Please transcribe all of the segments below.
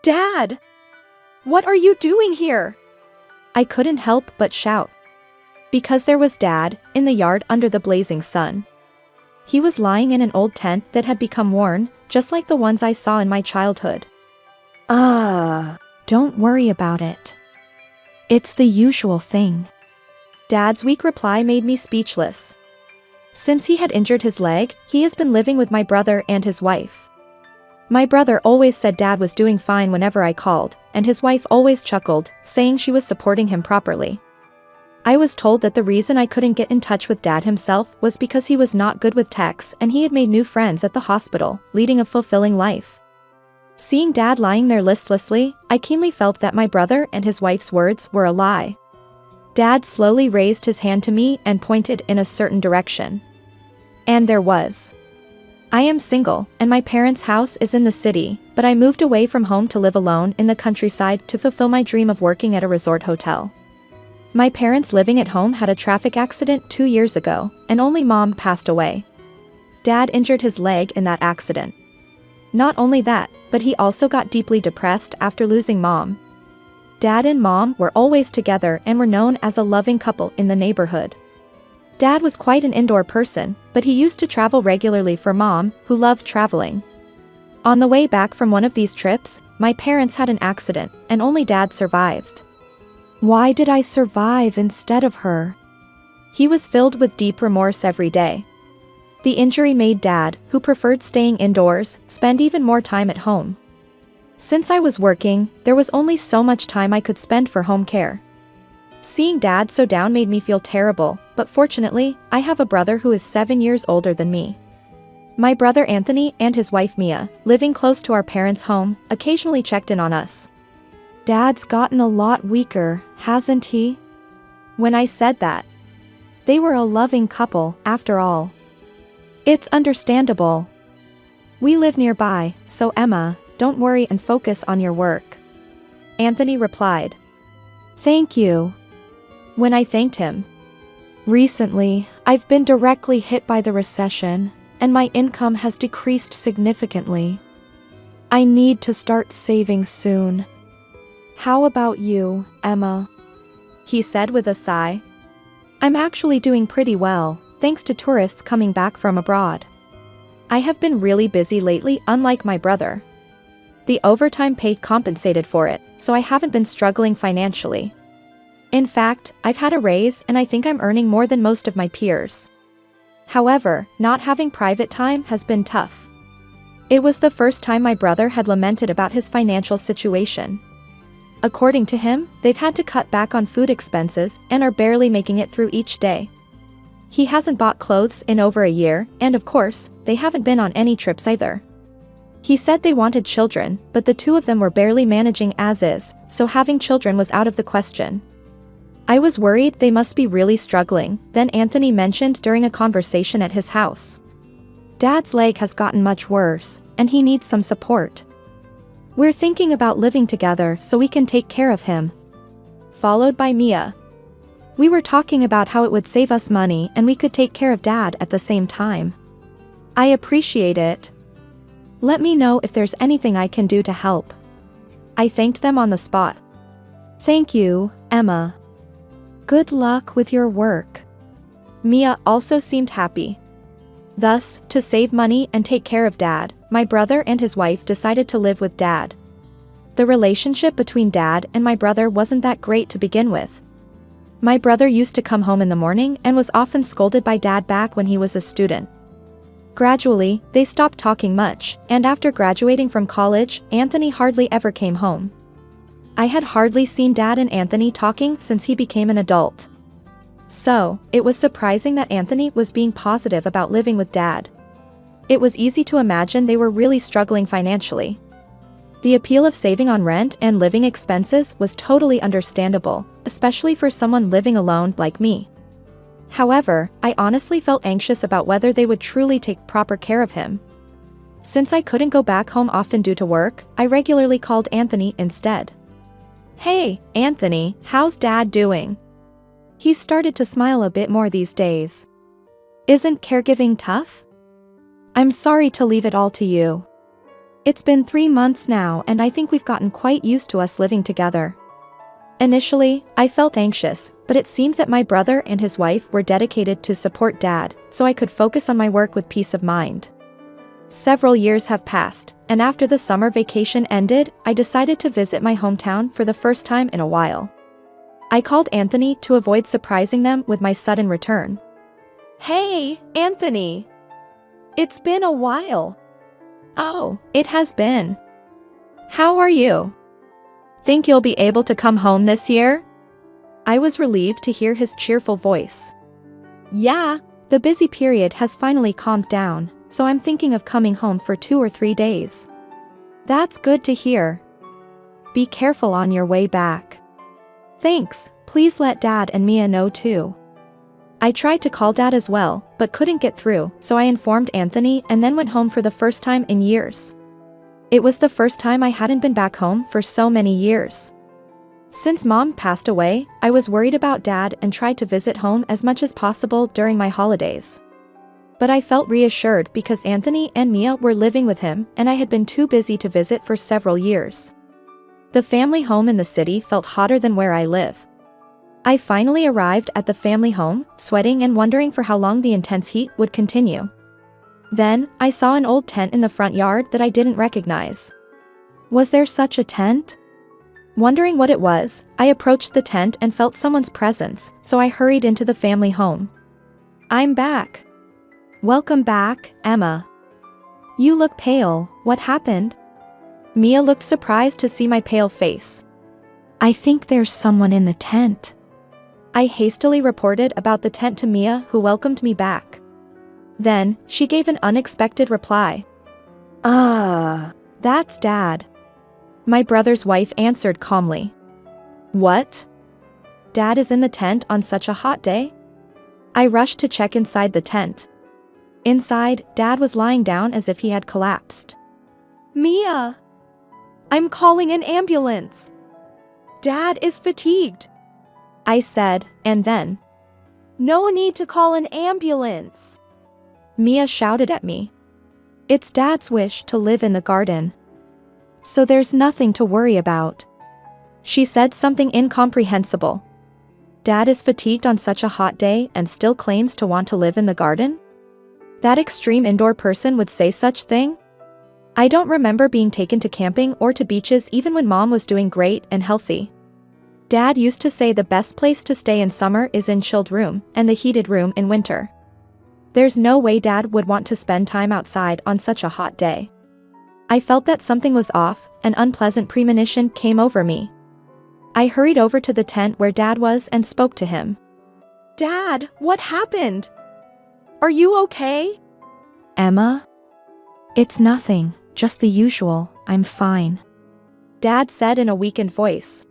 Dad! What are you doing here? I couldn't help but shout. Because there was Dad, in the yard under the blazing sun. He was lying in an old tent that had become worn, just like the ones I saw in my childhood. Don't worry about it. It's the usual thing. Dad's weak reply made me speechless. Since he had injured his leg, he has been living with my brother and his wife. My brother always said Dad was doing fine whenever I called, and his wife always chuckled, saying she was supporting him properly. I was told that the reason I couldn't get in touch with Dad himself was because he was not good with texts and he had made new friends at the hospital, leading a fulfilling life. Seeing Dad lying there listlessly, I keenly felt that my brother and his wife's words were a lie. Dad slowly raised his hand to me and pointed in a certain direction. And there was. I am single, and my parents' house is in the city, but I moved away from home to live alone in the countryside to fulfill my dream of working at a resort hotel. My parents living at home had a traffic accident 2 years ago, and only Mom passed away. Dad injured his leg in that accident. Not only that, but he also got deeply depressed after losing Mom. Dad and Mom were always together and were known as a loving couple in the neighborhood. Dad was quite an indoor person, but he used to travel regularly for Mom, who loved traveling. On the way back from one of these trips, my parents had an accident, and only Dad survived. Why did I survive instead of her? He was filled with deep remorse every day. The injury made Dad, who preferred staying indoors, spend even more time at home. Since I was working, there was only so much time I could spend for home care. Seeing Dad so down made me feel terrible, but fortunately, I have a brother who is 7 years older than me. My brother Anthony and his wife Mia, living close to our parents' home, occasionally checked in on us. Dad's gotten a lot weaker, hasn't he? When I said that. They were a loving couple, after all. It's understandable. We live nearby, so Emma, don't worry and focus on your work. Anthony replied. Thank you. When I thanked him. Recently, I've been directly hit by the recession, and my income has decreased significantly. I need to start saving soon. How about you, Emma? He said with a sigh. I'm actually doing pretty well, thanks to tourists coming back from abroad. I have been really busy lately, unlike my brother. The overtime pay compensated for it, so I haven't been struggling financially. In fact, I've had a raise and I think I'm earning more than most of my peers. However, not having private time has been tough. It was the first time my brother had lamented about his financial situation. According to him, they've had to cut back on food expenses and are barely making it through each day. He hasn't bought clothes in over a year, and of course, they haven't been on any trips either. He said they wanted children, but the two of them were barely managing as is, so having children was out of the question. I was worried they must be really struggling, then Anthony mentioned during a conversation at his house. Dad's leg has gotten much worse, and he needs some support. We're thinking about living together so we can take care of him. Followed by Mia. We were talking about how it would save us money and we could take care of Dad at the same time. I appreciate it. Let me know if there's anything I can do to help. I thanked them on the spot. Thank you, Emma. Good luck with your work. Mia also seemed happy. Thus, to save money and take care of Dad, my brother and his wife decided to live with Dad. The relationship between Dad and my brother wasn't that great to begin with. My brother used to come home in the morning and was often scolded by Dad back when he was a student. Gradually, they stopped talking much, and after graduating from college, Anthony hardly ever came home. I had hardly seen Dad and Anthony talking since he became an adult. So, it was surprising that Anthony was being positive about living with Dad. It was easy to imagine they were really struggling financially. The appeal of saving on rent and living expenses was totally understandable, especially for someone living alone like me. However, I honestly felt anxious about whether they would truly take proper care of him. Since I couldn't go back home often due to work, I regularly called Anthony instead. Hey, Anthony, how's Dad doing? He's started to smile a bit more these days. Isn't caregiving tough? I'm sorry to leave it all to you. It's been 3 months now and I think we've gotten quite used to us living together. Initially, I felt anxious, but it seemed that my brother and his wife were dedicated to support Dad, so I could focus on my work with peace of mind. Several years have passed, and after the summer vacation ended, I decided to visit my hometown for the first time in a while. I called Anthony to avoid surprising them with my sudden return. "Hey, Anthony! It's been a while." "Oh, it has been. How are you? Think you'll be able to come home this year?" I was relieved to hear his cheerful voice. "Yeah, the busy period has finally calmed down, so I'm thinking of coming home for 2 or 3 days." "That's good to hear. Be careful on your way back." "Thanks, please let Dad and Mia know too." I tried to call Dad as well, but couldn't get through, so I informed Anthony and then went home for the first time in years. It was the first time I hadn't been back home for so many years. Since Mom passed away, I was worried about Dad and tried to visit home as much as possible during my holidays. But I felt reassured because Anthony and Mia were living with him and I had been too busy to visit for several years. The family home in the city felt hotter than where I live. I finally arrived at the family home, sweating and wondering for how long the intense heat would continue. Then, I saw an old tent in the front yard that I didn't recognize. Was there such a tent? Wondering what it was, I approached the tent and felt someone's presence, so I hurried into the family home. "I'm back." "Welcome back, Emma. You look pale, what happened?" Mia looked surprised to see my pale face. "I think there's someone in the tent." I hastily reported about the tent to Mia, who welcomed me back. Then, she gave an unexpected reply. That's Dad." My brother's wife answered calmly. "What? Dad is in the tent on such a hot day?" I rushed to check inside the tent. Inside, Dad was lying down as if he had collapsed. "Mia! I'm calling an ambulance. Dad is fatigued," I said, and then, "No need to call an ambulance," Mia shouted at me. "It's Dad's wish to live in the garden, so there's nothing to worry about." She said something incomprehensible. Dad is fatigued on such a hot day and still claims to want to live in the garden? That extreme indoor person would say such thing? I don't remember being taken to camping or to beaches even when Mom was doing great and healthy. Dad used to say the best place to stay in summer is in chilled room and the heated room in winter. There's no way Dad would want to spend time outside on such a hot day. I felt that something was off, an unpleasant premonition came over me. I hurried over to the tent where Dad was and spoke to him. "Dad, what happened? Are you okay?" "Emma? It's nothing, just the usual, I'm fine," Dad said in a weakened voice.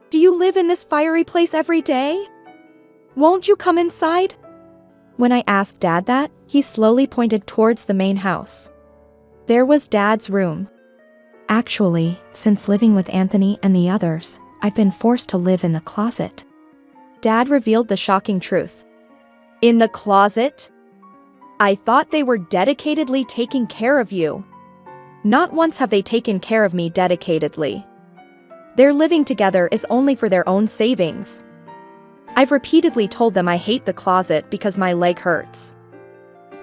"Do you live in this fiery place every day? Won't you come inside?" When I asked Dad that, he slowly pointed towards the main house. There was Dad's room. "Actually, since living with Anthony and the others, I've been forced to live in the closet." Dad revealed the shocking truth. "In the closet? I thought they were dedicatedly taking care of you." "Not once have they taken care of me dedicatedly. Their living together is only for their own savings. I've repeatedly told them I hate the closet because my leg hurts.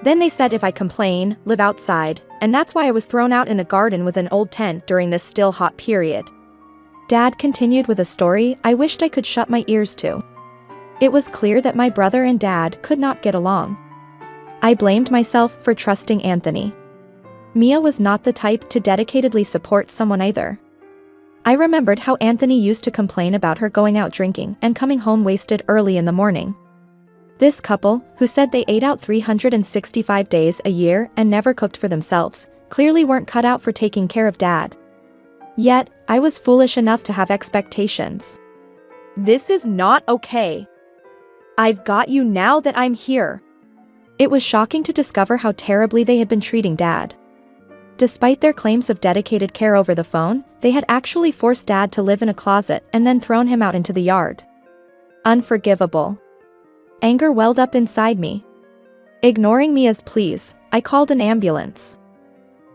Then they said if I complain, live outside, and that's why I was thrown out in the garden with an old tent during this still hot period." Dad continued with a story I wished I could shut my ears to. It was clear that my brother and Dad could not get along. I blamed myself for trusting Anthony. Mia was not the type to dedicatedly support someone either. I remembered how Anthony used to complain about her going out drinking and coming home wasted early in the morning. This couple, who said they ate out 365 days a year and never cooked for themselves, clearly weren't cut out for taking care of Dad. Yet, I was foolish enough to have expectations. "This is not okay. I've got you now that I'm here." It was shocking to discover how terribly they had been treating Dad. Despite their claims of dedicated care over the phone, they had actually forced Dad to live in a closet and then thrown him out into the yard. Unforgivable. Anger welled up inside me. Ignoring Mia's pleas, I called an ambulance.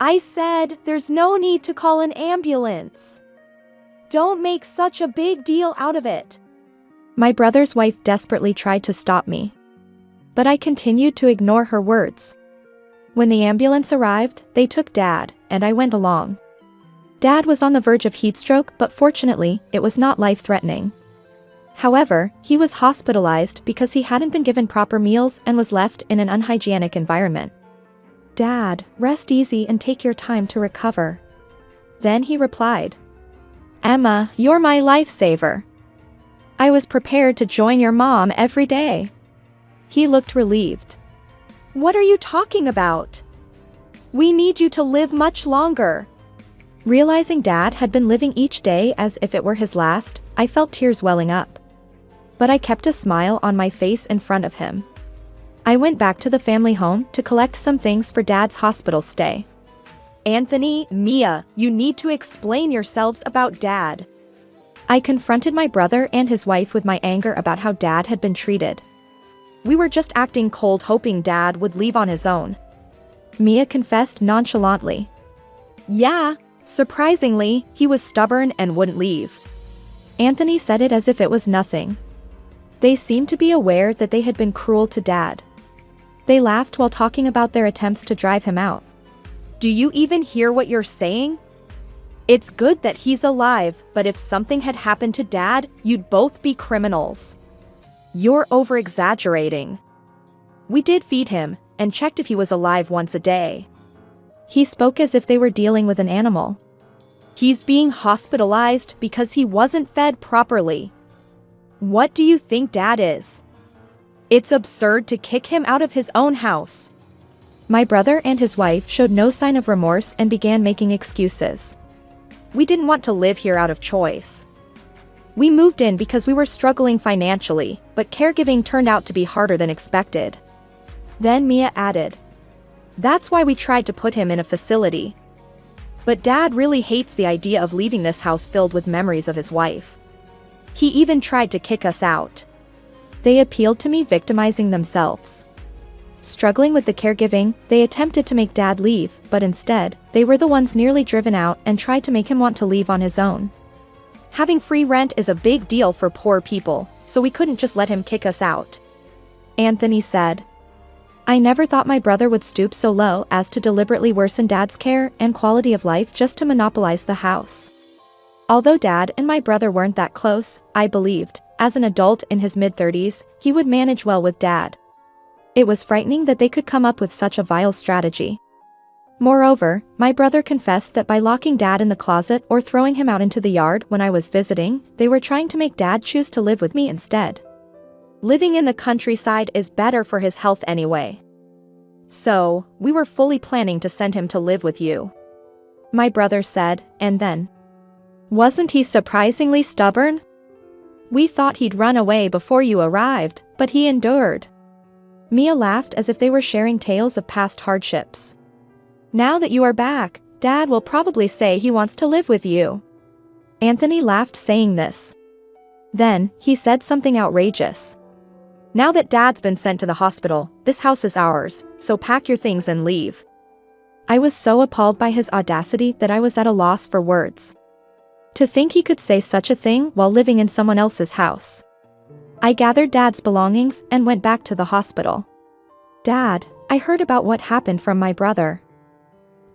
I said, there's no need to call an ambulance. Don't make such a big deal out of it. My brother's wife desperately tried to stop me, but I continued to ignore her words. When the ambulance arrived, they took Dad, and I went along. Dad was on the verge of heatstroke, but fortunately, it was not life-threatening. However, he was hospitalized because he hadn't been given proper meals and was left in an unhygienic environment. Dad, rest easy and take your time to recover. Then he replied, Emma, you're my lifesaver. I was prepared to join your mom every day. He looked relieved. What are you talking about? We need you to live much longer. Realizing Dad had been living each day as if it were his last, I felt tears welling up. But I kept a smile on my face in front of him. I went back to the family home to collect some things for Dad's hospital stay. Anthony, Mia, you need to explain yourselves about Dad. I confronted my brother and his wife with my anger about how Dad had been treated. We were just acting cold, hoping Dad would leave on his own. Mia confessed nonchalantly. Yeah, surprisingly, he was stubborn and wouldn't leave. Anthony said it as if it was nothing. They seemed to be aware that they had been cruel to Dad. They laughed while talking about their attempts to drive him out. Do you even hear what you're saying? It's good that he's alive, but if something had happened to Dad, you'd both be criminals. You're over-exaggerating. We did feed him, and checked if he was alive once a day. He spoke as if they were dealing with an animal. He's being hospitalized because he wasn't fed properly. What do you think Dad is? It's absurd to kick him out of his own house. My brother and his wife showed no sign of remorse and began making excuses. We didn't want to live here out of choice. We moved in because we were struggling financially, but caregiving turned out to be harder than expected. Then Mia added, that's why we tried to put him in a facility. But Dad really hates the idea of leaving this house filled with memories of his wife. He even tried to kick us out. They appealed to me, victimizing themselves. Struggling with the caregiving, they attempted to make Dad leave, but instead, they were the ones nearly driven out and tried to make him want to leave on his own. Having free rent is a big deal for poor people, so we couldn't just let him kick us out. Anthony said. I never thought my brother would stoop so low as to deliberately worsen Dad's care and quality of life just to monopolize the house. Although Dad and my brother weren't that close, I believed, as an adult in his mid-30s, he would manage well with Dad. It was frightening that they could come up with such a vile strategy. Moreover, my brother confessed that by locking Dad in the closet or throwing him out into the yard when I was visiting, they were trying to make Dad choose to live with me instead. Living in the countryside is better for his health anyway. So, we were fully planning to send him to live with you. My brother said, and then. Wasn't he surprisingly stubborn? We thought he'd run away before you arrived, but he endured. Mia laughed as if they were sharing tales of past hardships. Now that you are back, Dad will probably say he wants to live with you. Anthony laughed saying this. Then, he said something outrageous. Now that Dad's been sent to the hospital, this house is ours, so pack your things and leave. I was so appalled by his audacity that I was at a loss for words. To think he could say such a thing while living in someone else's house. I gathered Dad's belongings and went back to the hospital. Dad, I heard about what happened from my brother.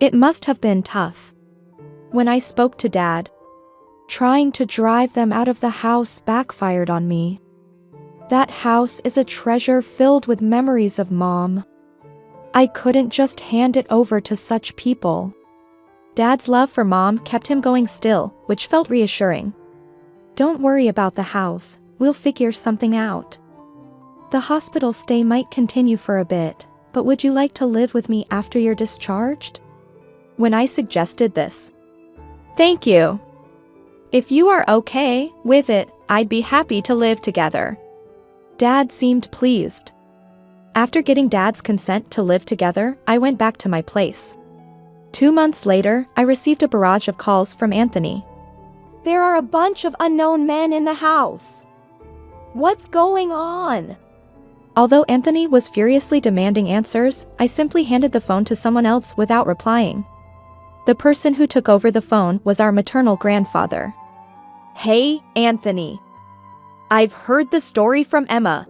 It must have been tough. When I spoke to Dad, trying to drive them out of the house backfired on me. That house is a treasure filled with memories of Mom. I couldn't just hand it over to such people. Dad's love for Mom kept him going still, which felt reassuring. Don't worry about the house, we'll figure something out. The hospital stay might continue for a bit, but would you like to live with me after you're discharged? When I suggested this. Thank you. If you are okay with it, I'd be happy to live together. Dad seemed pleased. After getting Dad's consent to live together, I went back to my place. 2 months later, I received a barrage of calls from Anthony. There are a bunch of unknown men in the house. What's going on? Although Anthony was furiously demanding answers, I simply handed the phone to someone else without replying. The person who took over the phone was our maternal grandfather. Hey, Anthony. I've heard the story from Emma.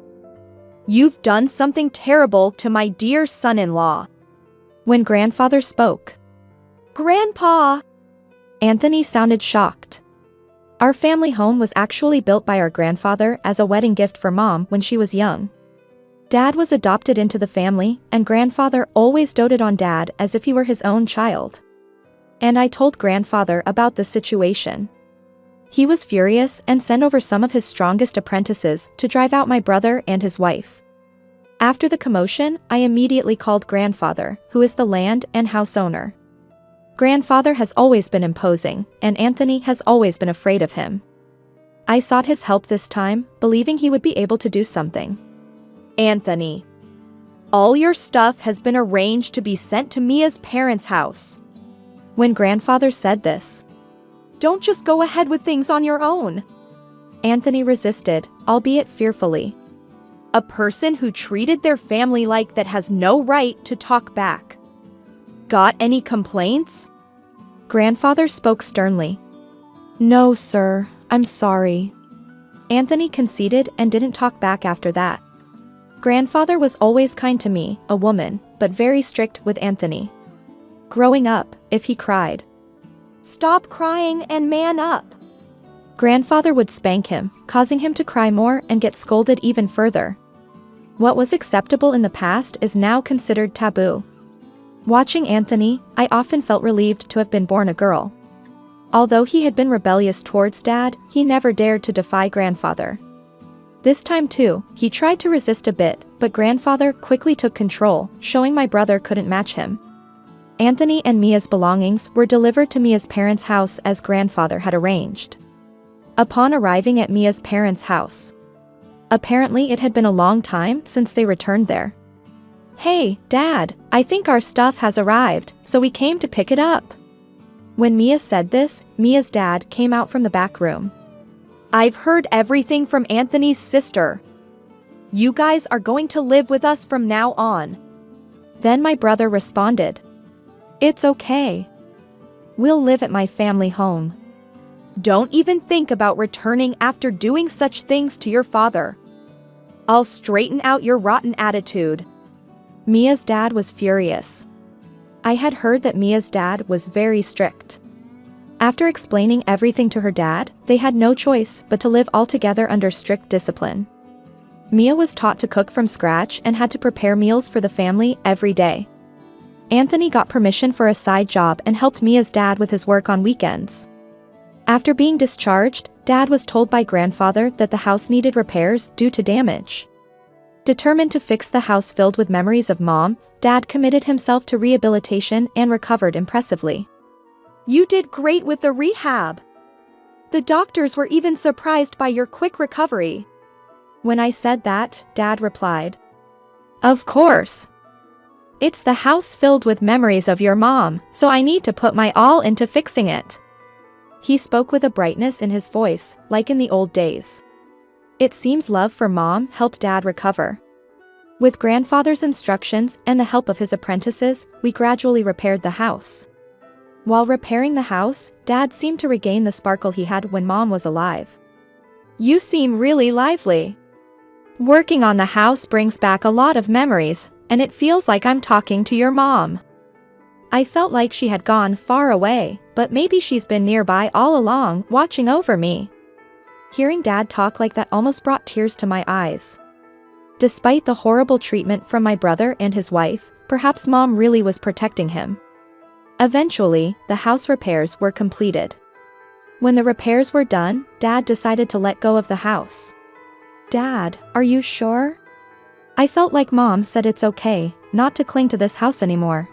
You've done something terrible to my dear son-in-law. When grandfather spoke, Grandpa! Anthony sounded shocked. Our family home was actually built by our grandfather as a wedding gift for Mom when she was young. Dad was adopted into the family, and grandfather always doted on Dad as if he were his own child. And I told grandfather about the situation. He was furious and sent over some of his strongest apprentices to drive out my brother and his wife. After the commotion, I immediately called grandfather, who is the land and house owner. Grandfather has always been imposing, and Anthony has always been afraid of him. I sought his help this time, believing he would be able to do something. Anthony, all your stuff has been arranged to be sent to Mia's parents' house. When grandfather said this, don't just go ahead with things on your own. Anthony resisted, albeit fearfully. A person who treated their family like that has no right to talk back. Got any complaints? Grandfather spoke sternly. No, sir, I'm sorry. Anthony conceded and didn't talk back after that. Grandfather was always kind to me, a woman, but very strict with Anthony. Growing up, if he cried, stop crying and man up. Grandfather would spank him, causing him to cry more and get scolded even further. What was acceptable in the past is now considered taboo. Watching Anthony, I often felt relieved to have been born a girl. Although he had been rebellious towards Dad, he never dared to defy grandfather. This time too, he tried to resist a bit, but grandfather quickly took control, showing my brother couldn't match him. Anthony and Mia's belongings were delivered to Mia's parents' house as grandfather had arranged. Upon arriving at Mia's parents' house, apparently it had been a long time since they returned there. Hey, Dad, I think our stuff has arrived, so we came to pick it up. When Mia said this, Mia's dad came out from the back room. I've heard everything from Anthony's sister. You guys are going to live with us from now on. Then my brother responded, it's okay. We'll live at my family home. Don't even think about returning after doing such things to your father. I'll straighten out your rotten attitude. Mia's dad was furious. I had heard that Mia's dad was very strict. After explaining everything to her dad, they had no choice but to live altogether under strict discipline. Mia was taught to cook from scratch and had to prepare meals for the family every day. Anthony got permission for a side job and helped Mia's dad with his work on weekends. After being discharged, Dad was told by grandfather that the house needed repairs due to damage. Determined to fix the house filled with memories of Mom, Dad committed himself to rehabilitation and recovered impressively. You did great with the rehab. The doctors were even surprised by your quick recovery. When I said that, Dad replied, of course. It's the house filled with memories of your mom, so I need to put my all into fixing it. He spoke with a brightness in his voice, like in the old days. It seems love for Mom helped Dad recover. With grandfather's instructions and the help of his apprentices, we gradually repaired the house. While repairing the house, Dad seemed to regain the sparkle he had when Mom was alive. You seem really lively. Working on the house brings back a lot of memories, and it feels like I'm talking to your mom. I felt like she had gone far away, but maybe she's been nearby all along, watching over me. Hearing Dad talk like that almost brought tears to my eyes. Despite the horrible treatment from my brother and his wife, perhaps Mom really was protecting him. Eventually, the house repairs were completed. When the repairs were done, Dad decided to let go of the house. Dad, are you sure? I felt like Mom said it's okay not to cling to this house anymore.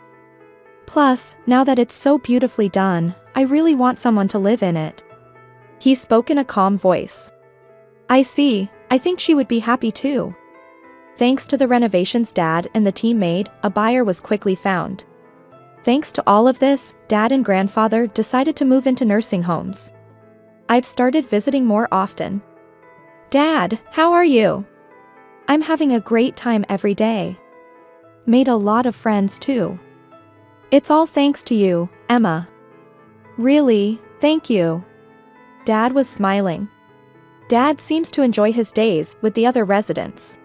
Plus, now that it's so beautifully done, I really want someone to live in it. He spoke in a calm voice. I see, I think she would be happy too. Thanks to the renovations Dad and the team made, a buyer was quickly found. Thanks to all of this, Dad and grandfather decided to move into nursing homes. I've started visiting more often. Dad, how are you? I'm having a great time every day. Made a lot of friends too. It's all thanks to you, Emma. Really, thank you. Dad was smiling. Dad seems to enjoy his days with the other residents,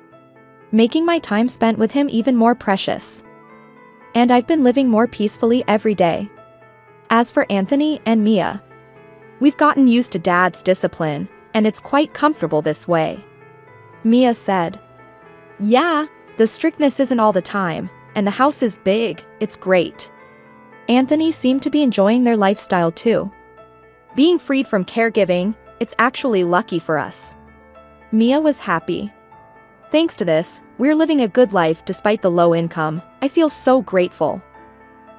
making my time spent with him even more precious. And I've been living more peacefully every day. As for Anthony and Mia, we've gotten used to Dad's discipline, and it's quite comfortable this way. Mia said. Yeah, the strictness isn't all the time, and the house is big, it's great. Anthony seemed to be enjoying their lifestyle too. Being freed from caregiving, it's actually lucky for us. Mia was happy. Thanks to this, we're living a good life despite the low income. I feel so grateful.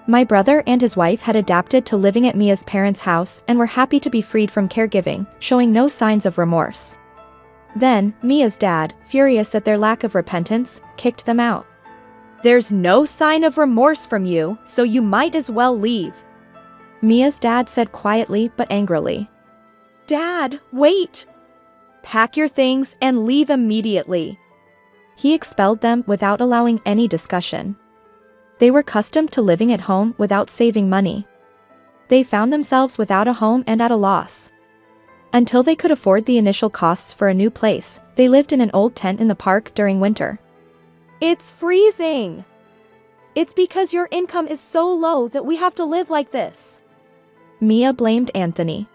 My brother and his wife had adapted to living at Mia's parents' house and were happy to be freed from caregiving, showing no signs of remorse. Then, Mia's dad, furious at their lack of repentance, kicked them out. There's no sign of remorse from you, so you might as well leave. Mia's dad said quietly but angrily. Dad, wait! Pack your things and leave immediately. He expelled them without allowing any discussion. They were accustomed to living at home without saving money. They found themselves without a home and at a loss. Until they could afford the initial costs for a new place, they lived in an old tent in the park during winter. It's freezing! It's because your income is so low that we have to live like this. Mia blamed Anthony.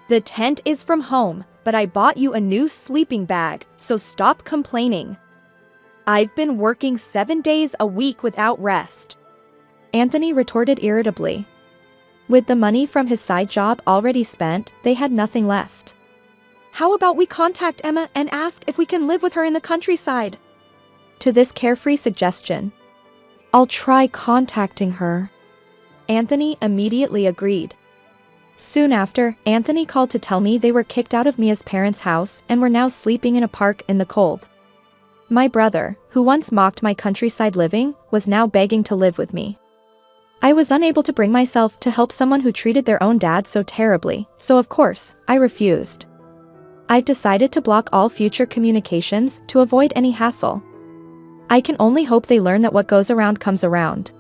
The tent is from home, but I bought you a new sleeping bag, so stop complaining. I've been working 7 days a week without rest. Anthony retorted irritably. With the money from his side job already spent, they had nothing left. How about we contact Emma and ask if we can live with her in the countryside? To this carefree suggestion, I'll try contacting her. Anthony immediately agreed. Soon after, Anthony called to tell me they were kicked out of Mia's parents' house and were now sleeping in a park in the cold. My brother, who once mocked my countryside living, was now begging to live with me. I was unable to bring myself to help someone who treated their own dad so terribly, so of course, I refused. I've decided to block all future communications to avoid any hassle. I can only hope they learn that what goes around comes around.